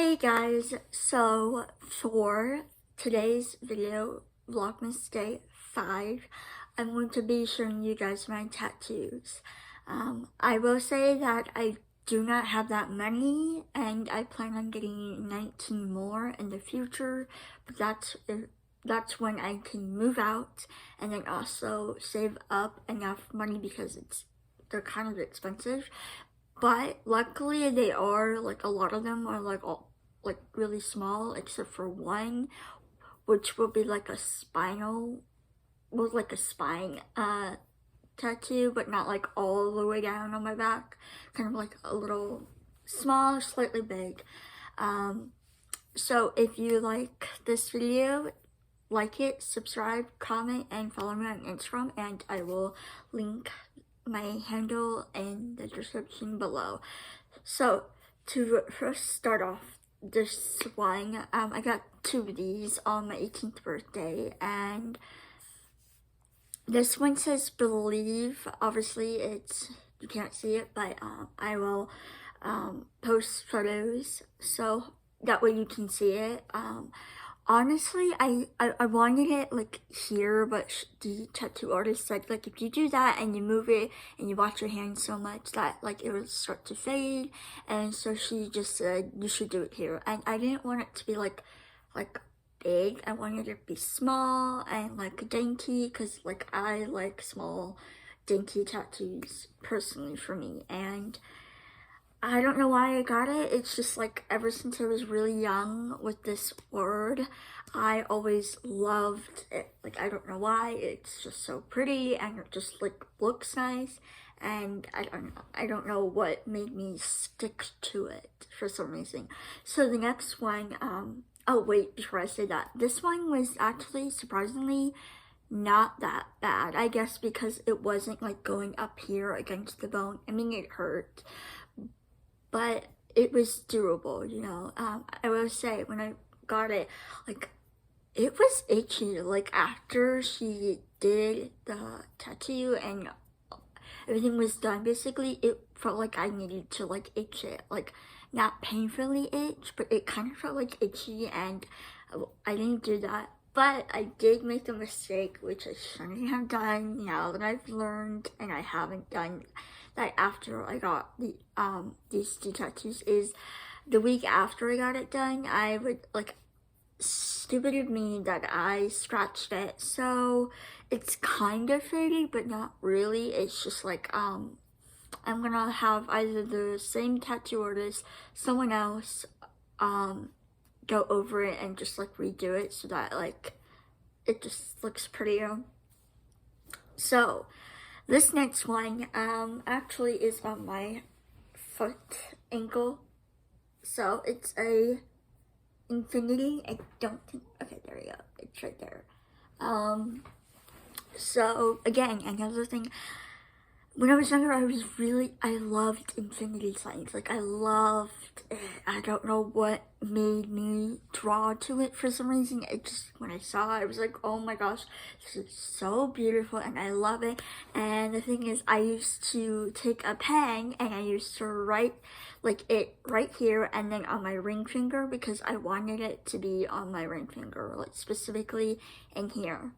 Hey guys, so for today's video, Vlogmas Day 5, I'm going to be showing you guys my tattoos. I will say that I do not have that many, and I plan on getting 19 more in the future, but that's when I can move out and then also save up enough money because they're kind of expensive. But luckily they are, like, a lot of them are like really small except for one, which will be like a spine tattoo, but not like all the way down on my back, kind of like a little small, slightly big. So if you like this video, like it, subscribe, comment, and follow me on Instagram, and I will link my handle in the description below. So to first start off this one, I got two of these on my 18th birthday, and this one says believe. Obviously you can't see it, but I will post photos so that way you can see it. Honestly, I wanted it like here, but the tattoo artist said like if you do that and you move it and you wash your hands so much that like it would start to fade, and so she just said you should do it here. And I didn't want it to be like big. I wanted it to be small and like dainty, because like I like small dainty tattoos personally for me. And I don't know why I got it. It's just like ever since I was really young with this word, I always loved it. Like I don't know why. It's just so pretty and it just like looks nice. And I don't know what made me stick to it for some reason. So the next one, oh wait, before I say that, this one was actually surprisingly not that bad. I guess because it wasn't like going up here against the bone. I mean, it hurt, but it was doable, you know. I will say when I got it, like it was itchy. Like after she did the tattoo and everything was done, basically it felt like I needed to like itch it, like not painfully itch, but it kind of felt like itchy, and I didn't do that. But I did make the mistake, which I shouldn't have done now that I've learned, and I haven't done that after I got these two tattoos, is the week after I got it done, I would like, stupid of me that I scratched it. So it's kind of faded, but not really. It's just like, I'm gonna have either the same tattoo artist, someone else, go over it and just like redo it so that like it just looks prettier. So this next one actually is on my foot ankle. So it's a infinity. I don't think, okay, there we go, it's right there. So again, another thing, when I was younger, I loved infinity signs. Like, I loved it. I don't know what made me draw to it for some reason. It just, when I saw it, I was like, oh my gosh, this is so beautiful and I love it. And the thing is, I used to take a pen and I used to write like it right here and then on my ring finger, because I wanted it to be on my ring finger, like specifically in here.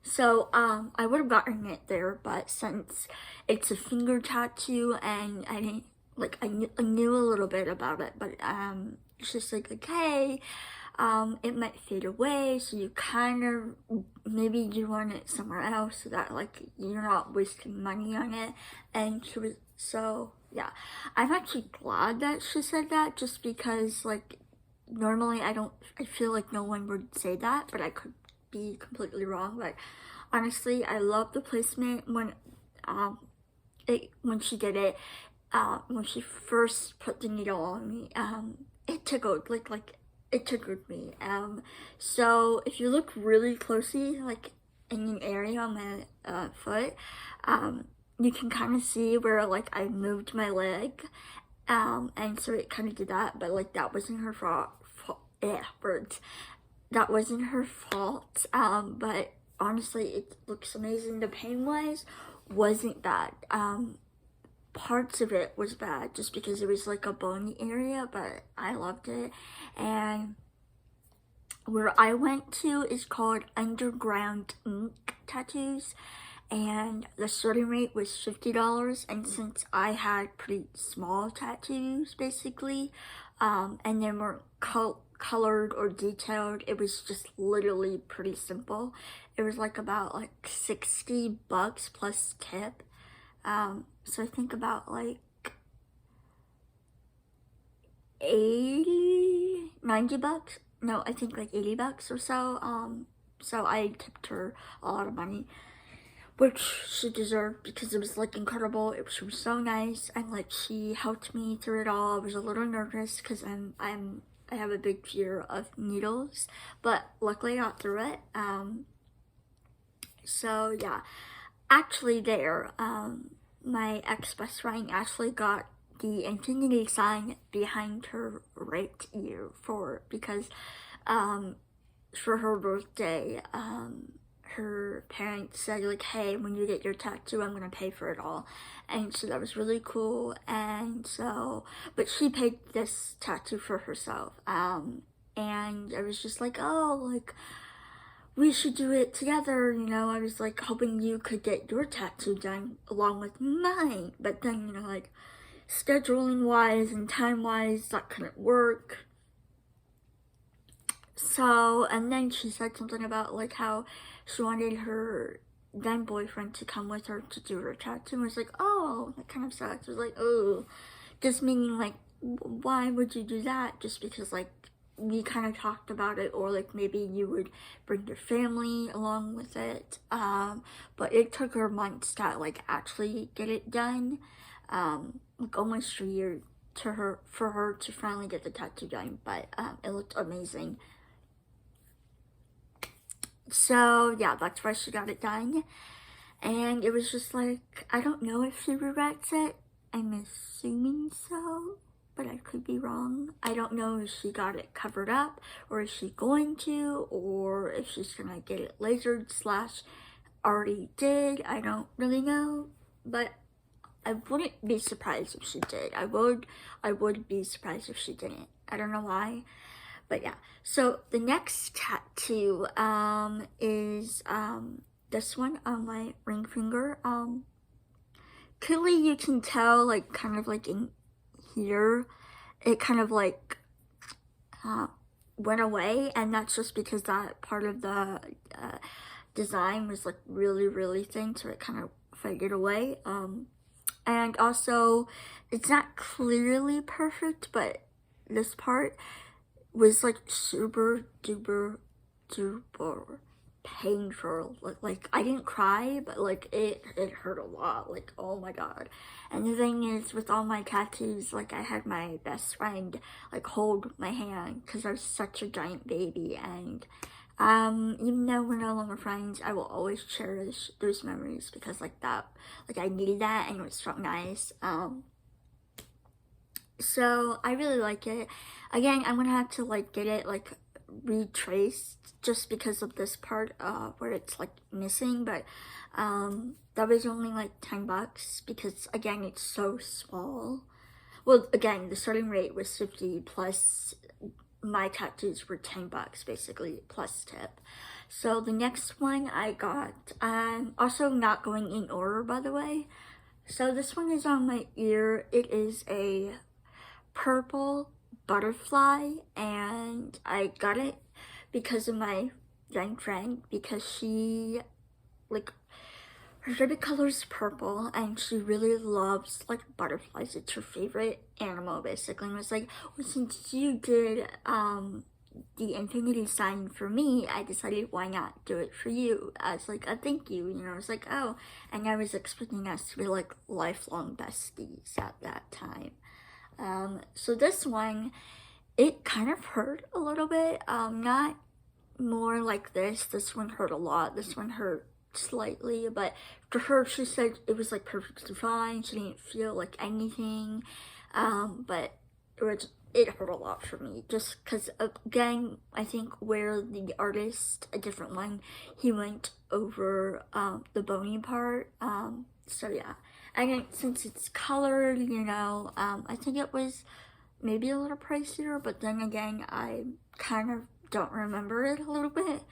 So, I would have gotten it there, but since it's a finger tattoo and I didn't, like, I knew a little bit about it, but, it's just like, okay, it might fade away, so you kind of, maybe you want it somewhere else so that, like, you're not wasting money on it. And she was, so, yeah. I'm actually glad that she said that, just because, like, normally I feel like no one would say that, but I could be completely wrong. But honestly, I love the placement when she did it, when she first put the needle on me. It tickled, like it tickled me. So if you look really closely, like in an area on my foot, you can kind of see where like I moved my leg, and so it kind of did that. But like that wasn't her fault. Words. That wasn't her fault. But honestly, it looks amazing. The pain wise wasn't bad. parts of it was bad just because it was like a bony area, but I loved it. And where I went to is called Underground Ink Tattoos, and the starting rate was $50. And since I had pretty small tattoos basically, and they weren't colored or detailed, it was just literally pretty simple. It was like about like $60 plus tip. So I think about like 80, 90 bucks. No, I think like $80 or so. So I tipped her a lot of money, which she deserved because it was like incredible. She was so nice, and like she helped me through it all. I was a little nervous because I have a big fear of needles, but luckily I got through it. So yeah, actually my ex-best friend actually got the infinity sign behind her right ear because for her birthday, her parents said like, hey, when you get your tattoo, I'm gonna pay for it all. And so that was really cool. And so, but she paid this tattoo for herself. And I was just like, oh, like, we should do it together, you know. I was like hoping you could get your tattoo done along with mine, but then, you know, like scheduling wise and time wise, that couldn't work. So, and then she said something about like how she wanted her then boyfriend to come with her to do her tattoo. And I was like, oh, that kind of sucks. I was like, oh, just meaning like, why would you do that? Just because like we kind of talked about it, or like maybe you would bring your family along with it. But it took her months to like actually get it done. Like almost a year for her to finally get the tattoo done, but it looked amazing. So yeah, that's why she got it done. And it was just like, I don't know if she regrets it. I'm assuming so, but I could be wrong. I don't know if she got it covered up, or is she going to, or if she's gonna get it lasered / already did. I don't really know, but I wouldn't be surprised if she did. I would be surprised if she didn't. I don't know why. But yeah, so the next tattoo is this one on my ring finger. Clearly you can tell, like, kind of like in here, it kind of like went away, and that's just because that part of the design was like really, really thin, so it kind of faded away. And also, it's not clearly perfect, but this part was like super duper painful. Like I didn't cry, but like it hurt a lot. Like, oh my god. And the thing is, with all my tattoos, like I had my best friend like hold my hand because I was such a giant baby. And even though we're no longer friends, I will always cherish those memories because like that, like I needed that, and it was so nice. So I really like it. Again, I'm gonna have to like get it like retraced just because of this part where it's like missing, but that was only like $10 because again it's so small. Well, again, the starting rate was 50 plus my tattoos were $10 basically plus tip. So the next one I got, also not going in order, by the way. So this one is on my ear. It is a purple butterfly, and I got it because of my young friend, because she, like, her favorite color is purple, and she really loves like butterflies. It's her favorite animal basically. And I was like, well, since you did the infinity sign for me, I decided why not do it for you as like a thank you. You know, I was like, oh, and I was expecting us to be like lifelong besties at that time. So this one, it kind of hurt a little bit. Not more like this one hurt a lot. This one hurt slightly, but for her, she said it was like perfectly fine. She didn't feel like anything. But it hurt a lot for me, just because, again, I think where the artist, a different one, he went over the bony part. So yeah. And since it's colored, you know, I think it was maybe a little pricier, but then again, I kind of don't remember it a little bit.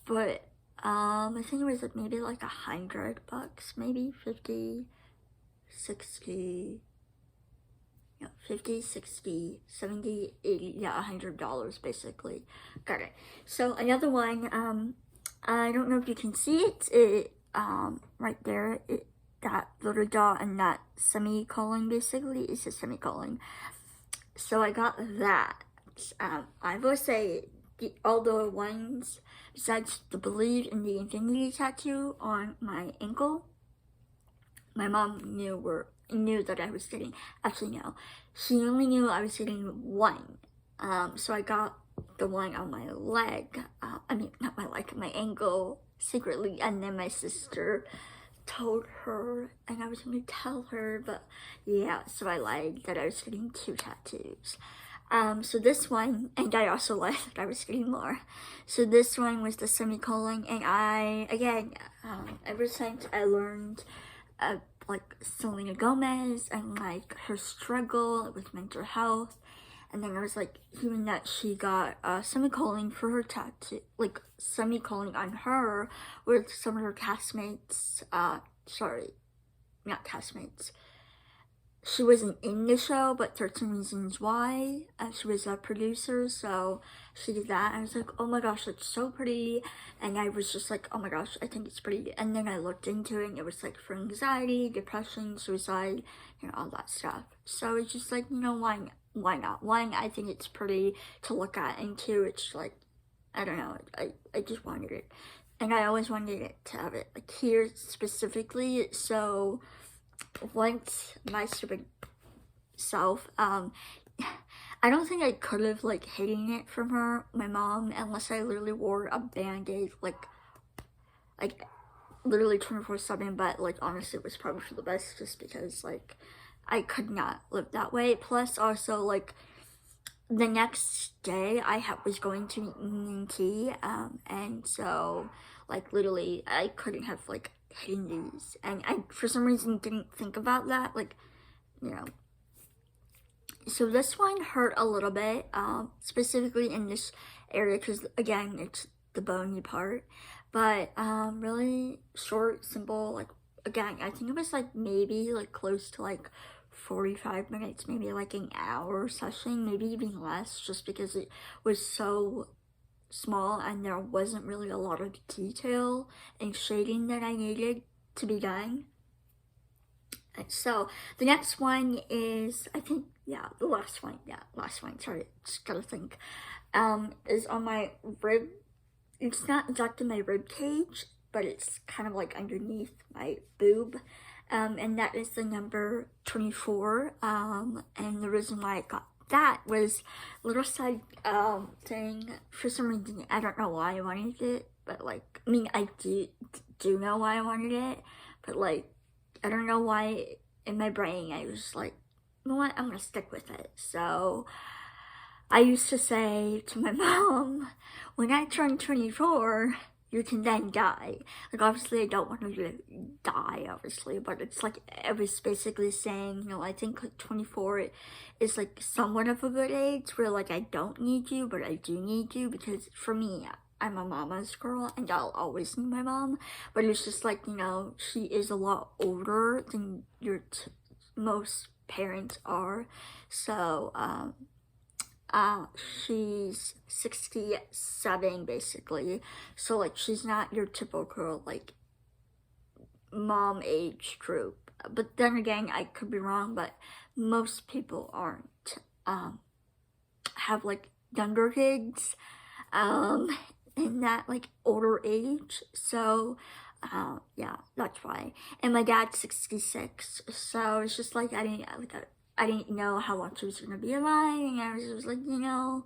But I think it was maybe like $100, maybe 50, 60, yeah, 50, 60, 70, 80, yeah, $100 basically. Got it. So another one, I don't know if you can see it, right there, that little dot and that semicolon basically is a semicolon. So I got that. I will say all the ones besides the Believe in the Infinity tattoo on my ankle, my mom knew that I was getting. Actually, no, she only knew I was getting one. So I got the one on my leg. I mean, not my leg, my ankle secretly, and then my sister told her, and I was gonna tell her, but yeah, so I lied that I was getting 2 tattoos. So this one, and I also lied that I was getting more. So this one was the semicolon, and ever since I learned, like Selena Gomez and like her struggle with mental health, and then I was like hearing that she got a semicolon for her tattoo, like semicolon on her with some of her castmates, sorry, not castmates. She wasn't in the show, but 13 Reasons Why. She was a producer, so she did that. I was like, oh my gosh, it's so pretty. And I was just like, oh my gosh, I think it's pretty. And then I looked into it, and it was like for anxiety, depression, suicide, you know, all that stuff. So it's just like, you know, why not? One, I think it's pretty to look at, and two, it's like, I don't know, I just wanted it. And I always wanted it to have it like here specifically, so once my stupid self, I don't think I could have like hidden it from my mom, unless I literally wore a band-aid like literally 24/7, but like honestly it was probably for the best, just because like I could not live that way. Plus also like the next day I was going to meet and so like literally I couldn't have like hidden these, and I for some reason didn't think about that, like, you know. So this one hurt a little bit, specifically in this area, because again it's the bony part, but really short, simple, like again I think it was like maybe like close to like 45 minutes, maybe like an hour session, maybe even less, just because it was so small and there wasn't really a lot of detail and shading that I needed to be done. So the next one is, I think, yeah, the last one, sorry, just gotta think, is on my rib. It's not exactly my rib cage, but it's kind of like underneath my boob, and that is the number 24, and the reason why I got that was a little side thing. For some reason, I don't know why I wanted it, but like, I mean, I do know why I wanted it, but like, I don't know why in my brain I was like, you know what, I'm gonna stick with it. So I used to say to my mom, when I turn 24, you can then die. Like, obviously I don't want her to die, obviously, but it's like, I was basically saying, you know, I think like 24 is like somewhat of a good age where like I don't need you, but I do need you, because for me, I'm a mama's girl and I'll always need my mom. But it's just like, you know, she is a lot older than most parents are. So she's 67 basically, so like she's not your typical like mom age group. But then again, I could be wrong, but most people aren't have like younger kids in that like older age. So yeah, that's why. And my dad's 66, so it's just like I didn't know how long she was gonna be alive, and I was just like, you know,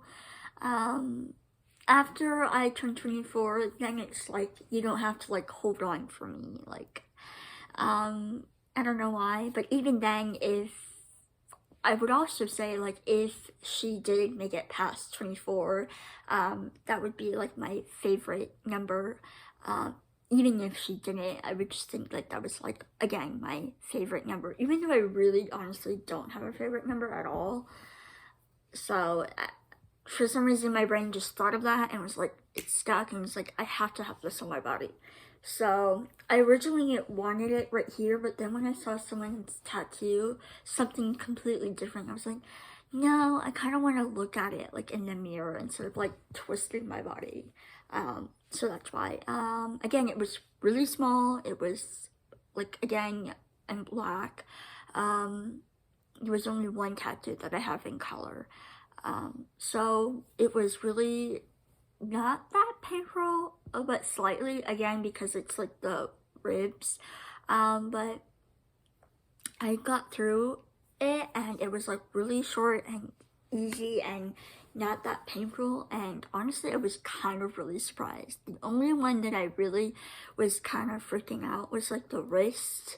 after I turned 24, then it's like you don't have to like hold on for me, like, I don't know why, but even then, if I would also say, like, if she did make it past 24, that would be like my favorite number, even if she didn't, I would just think like that was like, again, my favorite number, even though I really honestly don't have a favorite number at all. So for some reason my brain just thought of that and was like, it's stuck, and it's like, I have to have this on my body. So I originally wanted it right here, but then when I saw someone's tattoo something completely different, I was like, no, I kind of want to look at it like in the mirror instead of like twisting my body. So that's why. Again, it was really small. It was like, again, in black. There was only one tattoo that I have in color. So it was really not that painful, but slightly, again, because it's like the ribs. But I got through it, and it was like really short and easy and not that painful, and honestly I was kind of really surprised. The only one that I really was kind of freaking out was like the wrist.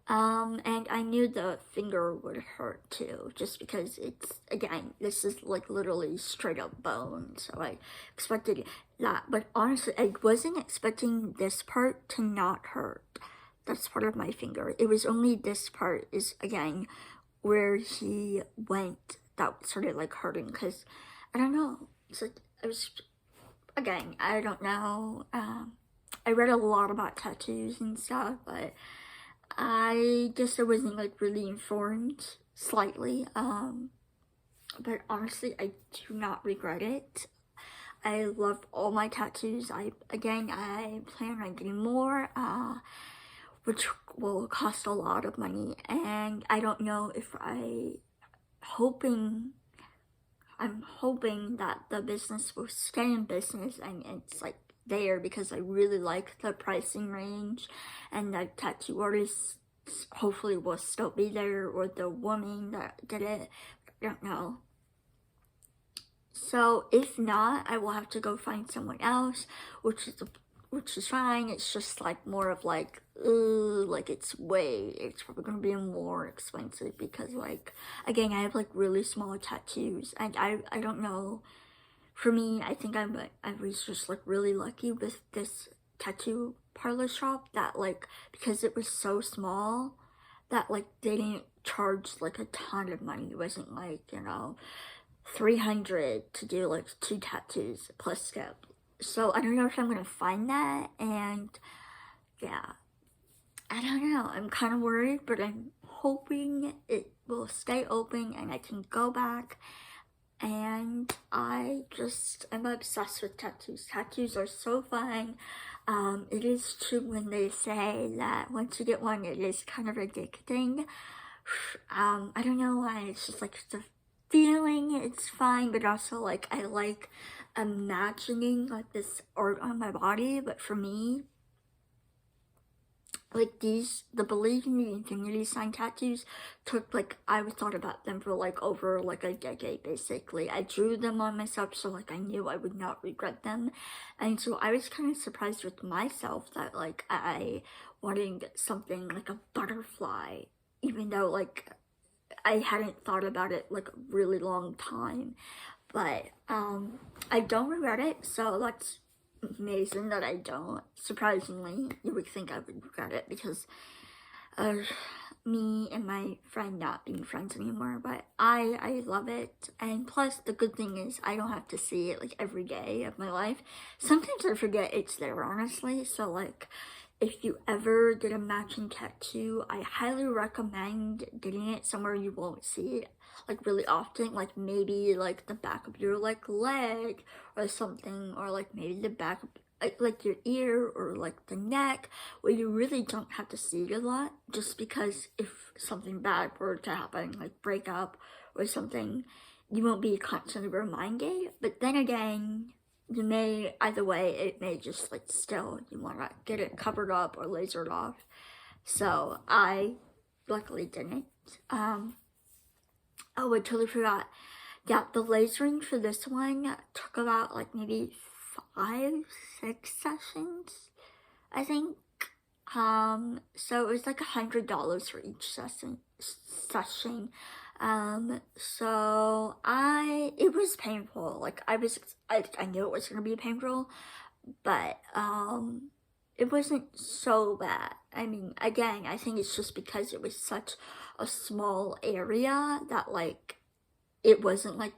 And I knew the finger would hurt too, just because it's, again, this is like literally straight up bone, so I expected that. But honestly, I wasn't expecting this part to not hurt. That's part of my finger. It was only this part is, again, where he went that started like hurting, because I don't know. It's like, I was, again, I don't know. I read a lot about tattoos and stuff, but I guess I wasn't like really informed slightly. But honestly, I do not regret it. I love all my tattoos. I plan on getting more, which will cost a lot of money, and I don't know if I'm hoping that the business will stay in business and it's like there, because I really like the pricing range, and the tattoo artist hopefully will still be there, or the woman that did it, I don't know. So if not, I will have to go find someone else, which is fine. It's just like more of like, like it's probably gonna be more expensive, because like, again, I have like really small tattoos, and I don't know. For me, I think I was just like really lucky with this tattoo parlor shop, that like, because it was so small, that like they didn't charge like a ton of money. It wasn't like, 300 to do like 2 tattoos plus tip. So I don't know if I'm gonna find that, and yeah, I don't know. I'm kind of worried, but I'm hoping it will stay open and I can go back. And I'm obsessed with tattoos. Tattoos are so fun. It is true when they say that once you get one, it is kind of addicting. I don't know why. It's just like the feeling. It's fine, but also like I like imagining like this art on my body. But for me, like the Believe in the Infinity Sign tattoos took like, I thought about them for like over like a decade basically. I drew them on myself, so like I knew I would not regret them. And so I was kind of surprised with myself that like I wanted something like a butterfly, even though like I hadn't thought about it like a really long time. But I don't regret it, so that's amazing that I don't. Surprisingly, you would think I would regret it because of me and my friend not being friends anymore, but I love it. And plus, the good thing is I don't have to see it like every day of my life. Sometimes I forget it's there, honestly. So like, if you ever get a matching tattoo, I highly recommend getting it somewhere you won't see it like really often, like maybe like the back of your like leg or something, or like maybe the back of like your ear, or like the neck, where you really don't have to see it a lot, just because if something bad were to happen, like break up or something, you won't be constantly reminded. But then again, you may, either way, it may just like still, you want to get it covered up or lasered off. So I luckily didn't. Oh, I totally forgot. Yeah, the lasering for this one took about like maybe 5, 6 sessions, I think. So it was like $100 for each session. So it was painful. Like I knew it was gonna be painful, but it wasn't so bad. I mean, again, I think it's just because it was such a small area that like it wasn't like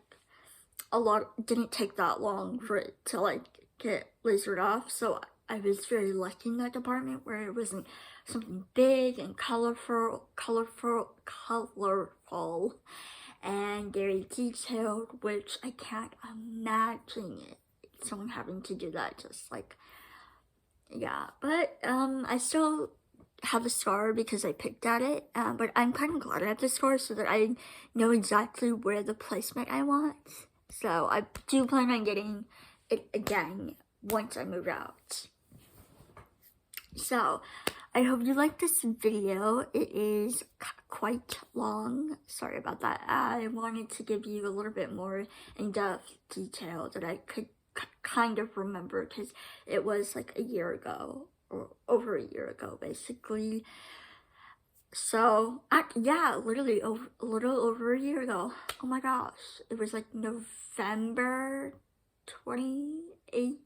didn't take that long for it to like get lasered off. So I was very lucky in that department where it wasn't something big and colorful, and very detailed, which I can't imagine someone having to do that. Just like, yeah, but I still have a scar because I picked at it, but I'm kind of glad I have the scar so that I know exactly where the placement I want. So I do plan on getting it again once I move out. So I hope you like this video. It is quite long. Sorry about that. I wanted to give you a little bit more in-depth detail that I could kind of remember because it was like a year ago, or over a year ago basically. So yeah, literally a little over a year ago. Oh my gosh, it was like November 28th,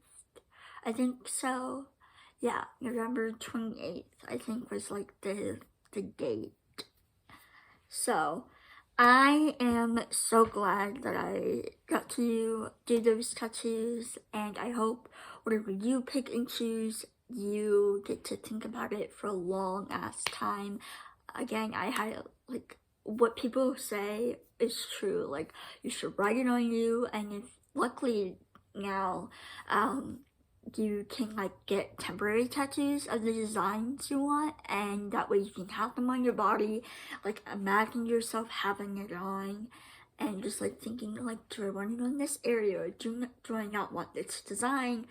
I think so. Yeah, November 28th, I think was like the date. So I am so glad that I got to do those tattoos, and I hope whatever you pick and choose, you get to think about it for a long ass time. Again, I had like what people say is true. Like you should write it on you, and if luckily now, you can like get temporary tattoos of the designs you want, and that way you can have them on your body. Like imagine yourself having it on and just like thinking like, do I want it on this area or do I not want this design?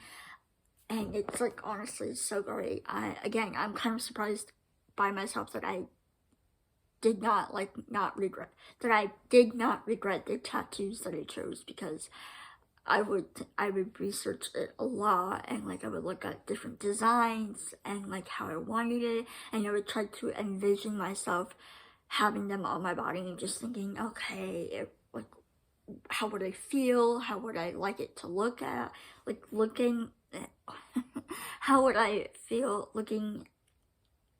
And it's like honestly so great. I'm kind of surprised by myself that I did not regret the tattoos that I chose, because I would research it a lot, and like I would look at different designs and like how I wanted it, and I would try to envision myself having them on my body and just thinking, okay, like how would I feel? How would I like it to look at? Like looking, how would I feel looking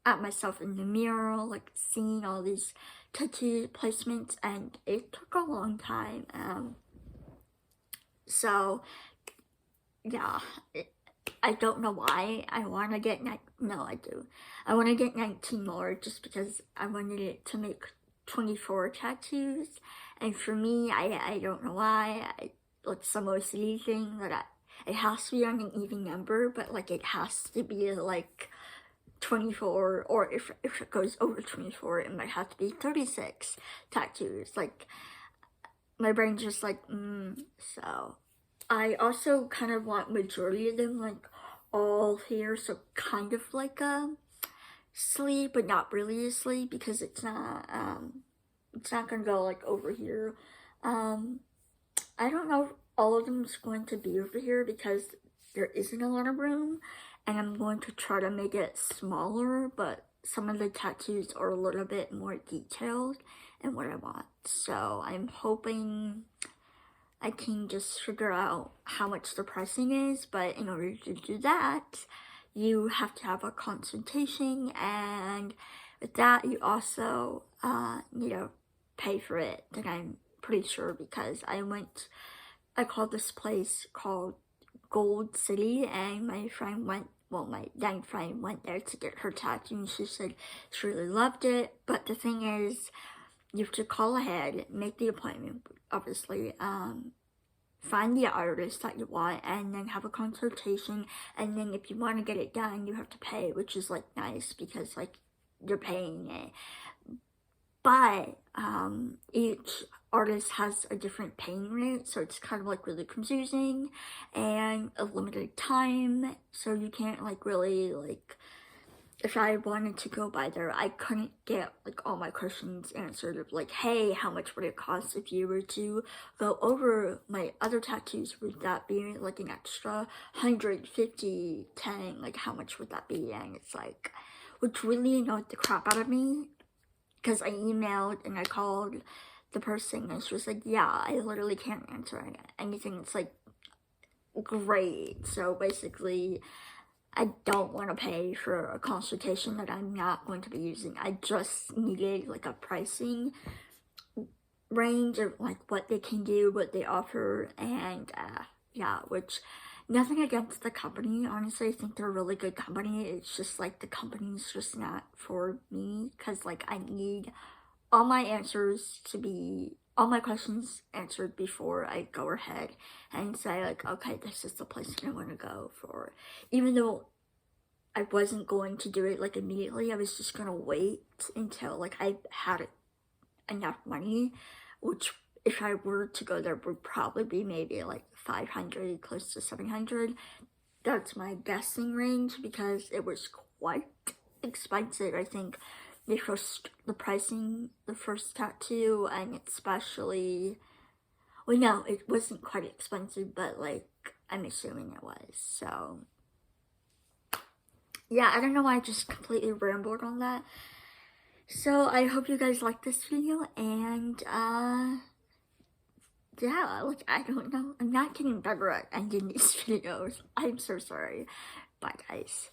at myself in the mirror, like seeing all these tattoo placements, and it took a long time. So yeah, I don't know why I want to get no, I do. I want to get 19 more just because I wanted it to make 24 tattoos. And for me, I don't know why. Like some OCD thing that it has to be on an even number, but like it has to be like 24, or if it goes over 24, it might have to be 36 tattoos. Like my brain's just like, so I also kind of want majority of them like all here, so kind of like a sleeve, but not really a sleeve, because it's not gonna go like over here. I don't know if all of them is going to be over here because there isn't a lot of room, and I'm going to try to make it smaller, but some of the tattoos are a little bit more detailed in what I want. So I'm hoping I can just figure out how much the pricing is, but in order to do that, you have to have a consultation, and with that, you also need to pay for it. And I'm pretty sure because I called this place called Gold City, and my then friend went there to get her tattoo, and she said she really loved it. But the thing is, you have to call ahead, make the appointment, obviously, find the artist that you want, and then have a consultation, and then if you want to get it done, you have to pay, which is like nice because like you're paying it. But each artist has a different paying rate, so it's kind of like really confusing, and a limited time, so you can't like really like, if I wanted to go by there, I couldn't get like all my questions answered of like, hey, how much would it cost if you were to go over my other tattoos? Would that be like an extra 150, 10? Like how much would that be? And it's like, which really annoyed the crap out of me, because I emailed and I called the person, and she was like, yeah, I literally can't answer anything. It's like, great. So basically, I don't want to pay for a consultation that I'm not going to be using. I just needed like a pricing range of like what they can do, what they offer, and yeah, which nothing against the company. Honestly, I think they're a really good company. It's just like the company's just not for me, because like I need all my questions answered before I go ahead and say like, okay, this is the place that I want to go for. Even though I wasn't going to do it like immediately, I was just gonna wait until like I had enough money, which if I were to go there would probably be maybe like 500, close to 700. That's my guessing range, because it was quite expensive. I think the first tattoo, and especially, well, no, it wasn't quite expensive, but like I'm assuming it was. So yeah, I don't know why I just completely rambled on that. So I hope you guys like this video, and yeah, like I don't know, I'm not getting better at ending these videos. I'm so sorry. Bye guys.